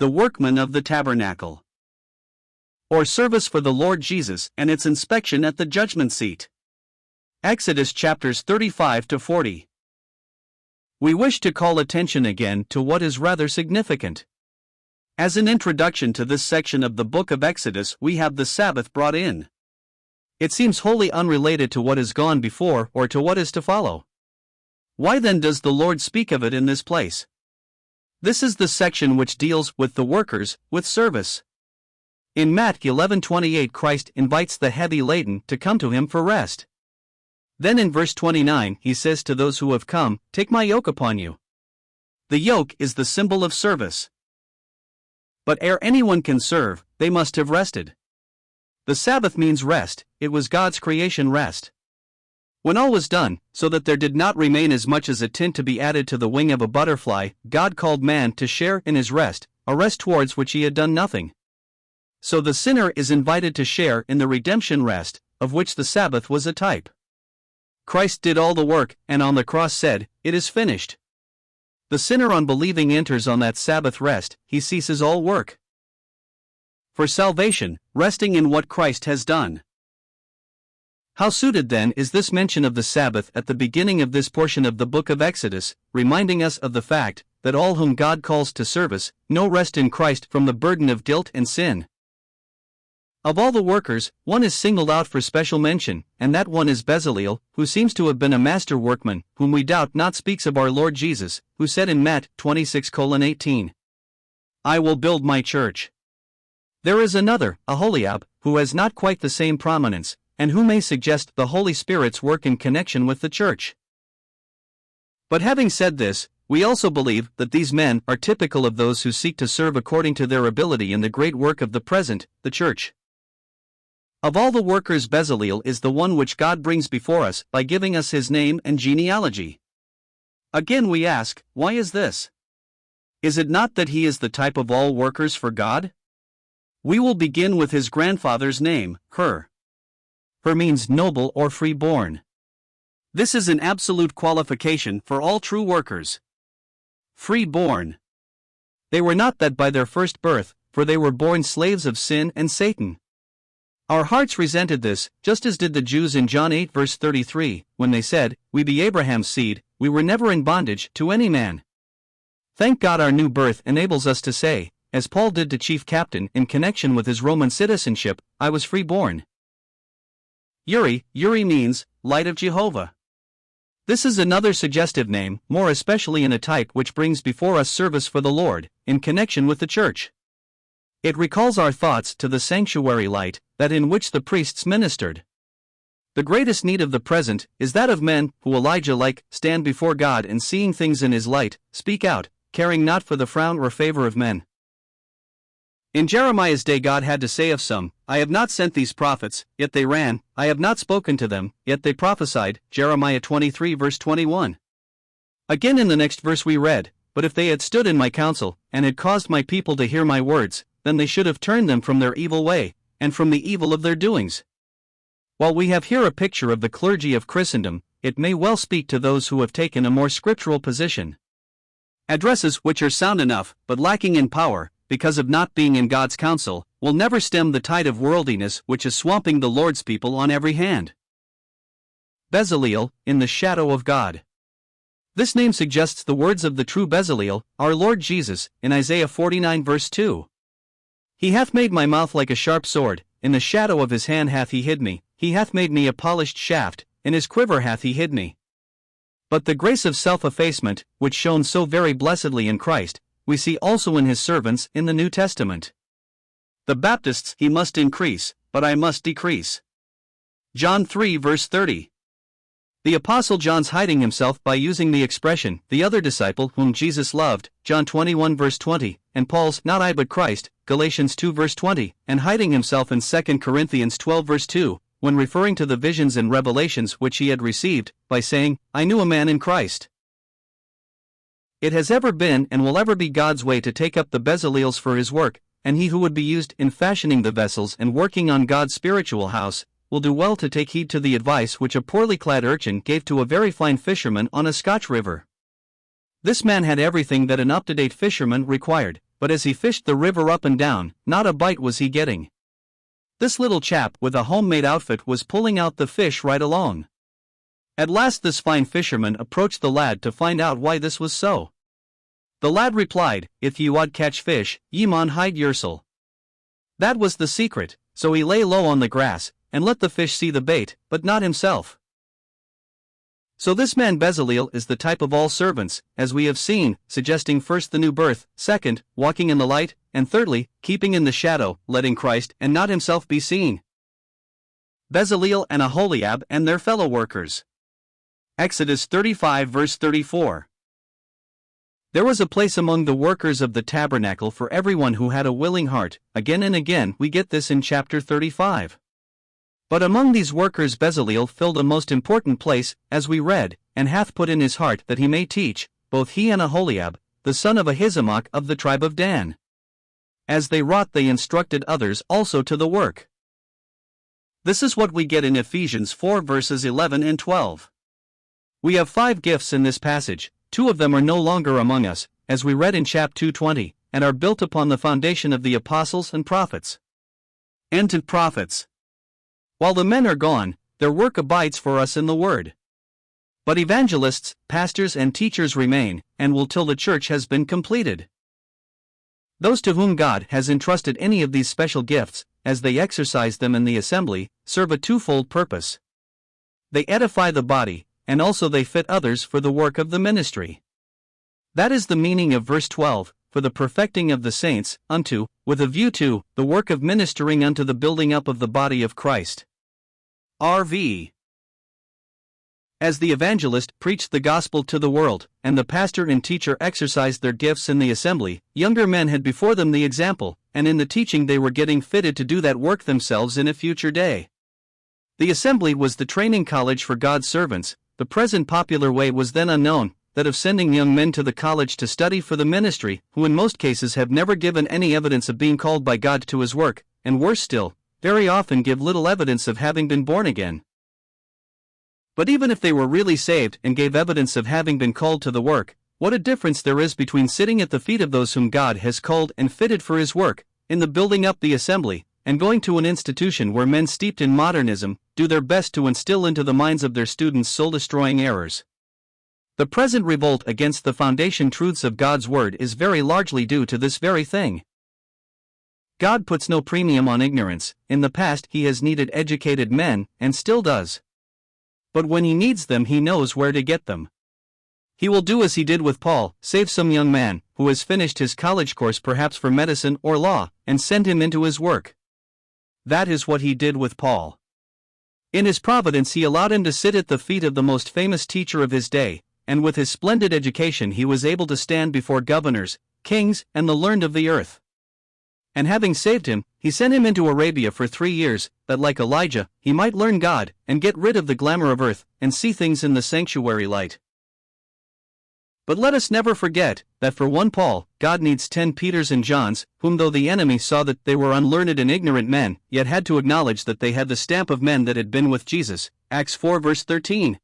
The workmen of the tabernacle. Or service for the Lord Jesus and its inspection at the judgment seat. Exodus chapters 35 to 40. We wish to call attention again to what is rather significant. As an introduction to this section of the book of Exodus, we have the Sabbath brought in. It seems wholly unrelated to what has gone before or to what is to follow. Why then does the Lord speak of it in this place? This is the section which deals with the workers, with service. In Matt 11:28, Christ invites the heavy laden to come to him for rest. Then in verse 29 he says to those who have come, "Take my yoke upon you." The yoke is the symbol of service. But ere anyone can serve, they must have rested. The Sabbath means rest. It was God's creation rest. When all was done, so that there did not remain as much as a tint to be added to the wing of a butterfly, God called man to share in his rest, a rest towards which he had done nothing. So the sinner is invited to share in the redemption rest, of which the Sabbath was a type. Christ did all the work, and on the cross said, "It is finished." The sinner on believing enters on that Sabbath rest, he ceases all work. For salvation, resting in what Christ has done. How suited then is this mention of the Sabbath at the beginning of this portion of the book of Exodus, reminding us of the fact that all whom God calls to service know rest in Christ from the burden of guilt and sin. Of all the workers, one is singled out for special mention, and that one is Bezaleel, who seems to have been a master workman, whom we doubt not speaks of our Lord Jesus, who said in Matt 26:18, "I will build my church." There is another, Aholiab, who has not quite the same prominence, and who may suggest the Holy Spirit's work in connection with the church. But having said this, we also believe that these men are typical of those who seek to serve according to their ability in the great work of the present, the church. Of all the workers, Bezaleel is the one which God brings before us by giving us his name and genealogy. Again we ask, why is this? Is it not that he is the type of all workers for God? We will begin with his grandfather's name, Hur. Hur means noble or free-born. This is an absolute qualification for all true workers. Free-born. They were not that by their first birth, for they were born slaves of sin and Satan. Our hearts resented this, just as did the Jews in John 8 verse 33, when they said, "We be Abraham's seed, we were never in bondage to any man." Thank God our new birth enables us to say, as Paul did to Chief Captain in connection with his Roman citizenship, "I was free-born." Uri means, light of Jehovah. This is another suggestive name, more especially in a type which brings before us service for the Lord, in connection with the church. It recalls our thoughts to the sanctuary light, that in which the priests ministered. The greatest need of the present is that of men who Elijah-like stand before God and seeing things in his light, speak out, caring not for the frown or favor of men. In Jeremiah's day God had to say of some, "I have not sent these prophets, yet they ran, I have not spoken to them, yet they prophesied," Jeremiah 23 verse 21. Again in the next verse we read, "But if they had stood in my counsel, and had caused my people to hear my words, then they should have turned them from their evil way, and from the evil of their doings." While we have here a picture of the clergy of Christendom, it may well speak to those who have taken a more scriptural position. Addresses which are sound enough, but lacking in power, because of not being in God's counsel, will never stem the tide of worldliness which is swamping the Lord's people on every hand. Bezaleel, in the shadow of God. This name suggests the words of the true Bezaleel, our Lord Jesus, in Isaiah 49 verse 2. "He hath made my mouth like a sharp sword, in the shadow of his hand hath he hid me, he hath made me a polished shaft, in his quiver hath he hid me." But the grace of self-effacement, which shone so very blessedly in Christ, we see also in his servants in the New Testament. The Baptists, "He must increase, but I must decrease." John 3 verse 30. The Apostle John's hiding himself by using the expression, "the other disciple whom Jesus loved," John 21 verse 20, and Paul's, "not I but Christ," Galatians 2 verse 20, and hiding himself in 2 Corinthians 12 verse 2, when referring to the visions and revelations which he had received, by saying, "I knew a man in Christ." It has ever been and will ever be God's way to take up the Bezaleels for his work, and he who would be used in fashioning the vessels and working on God's spiritual house, will do well to take heed to the advice which a poorly clad urchin gave to a very fine fisherman on a Scotch river. This man had everything that an up-to-date fisherman required, but as he fished the river up and down, not a bite was he getting. This little chap with a homemade outfit was pulling out the fish right along. At last this fine fisherman approached the lad to find out why this was so. The lad replied, "If ye wad catch fish, ye maun hide yoursel." That was the secret, so he lay low on the grass, and let the fish see the bait, but not himself. So this man Bezaleel is the type of all servants, as we have seen, suggesting first the new birth, second, walking in the light, and thirdly, keeping in the shadow, letting Christ and not himself be seen. Bezaleel and Aholiab and their fellow workers. Exodus 35 verse 34. There was a place among the workers of the tabernacle for everyone who had a willing heart. Again and again we get this in chapter 35. But among these workers Bezaleel filled a most important place, as we read, and hath put in his heart that he may teach, both he and Aholiab, the son of Ahisamach of the tribe of Dan. As they wrought they instructed others also to the work. This is what we get in Ephesians 4 verses 11 and 12. We have 5 gifts in this passage, 2 of them are no longer among us, as we read in chapter 2:20, and are built upon the foundation of the apostles and prophets. And to prophets. While the men are gone, their work abides for us in the word. But evangelists, pastors and teachers remain, and will till the church has been completed. Those to whom God has entrusted any of these special gifts, as they exercise them in the assembly, serve a twofold purpose. They edify the body, and also they fit others for the work of the ministry. That is the meaning of verse 12, for the perfecting of the saints, unto, with a view to, the work of ministering unto the building up of the body of Christ. R.V. As the evangelist preached the gospel to the world, and the pastor and teacher exercised their gifts in the assembly, younger men had before them the example, and in the teaching they were getting fitted to do that work themselves in a future day. The assembly was the training college for God's servants. The present popular way was then unknown, that of sending young men to the college to study for the ministry, who in most cases have never given any evidence of being called by God to his work, and worse still, very often give little evidence of having been born again. But even if they were really saved and gave evidence of having been called to the work, what a difference there is between sitting at the feet of those whom God has called and fitted for his work, in the building up the assembly, and going to an institution where men steeped in modernism do their best to instill into the minds of their students soul-destroying errors. The present revolt against the foundation truths of God's word is very largely due to this very thing. God puts no premium on ignorance. In the past he has needed educated men, and still does. But when he needs them he knows where to get them. He will do as he did with Paul, save some young man, who has finished his college course perhaps for medicine or law, and send him into his work. That is what he did with Paul. In his providence he allowed him to sit at the feet of the most famous teacher of his day, and with his splendid education he was able to stand before governors, kings, and the learned of the earth. And having saved him, he sent him into Arabia for 3 years, that like Elijah, he might learn God, and get rid of the glamour of earth, and see things in the sanctuary light. But let us never forget, that for one Paul, God needs 10 Peters and Johns, whom though the enemy saw that they were unlearned and ignorant men, yet had to acknowledge that they had the stamp of men that had been with Jesus, Acts 4 verse 13.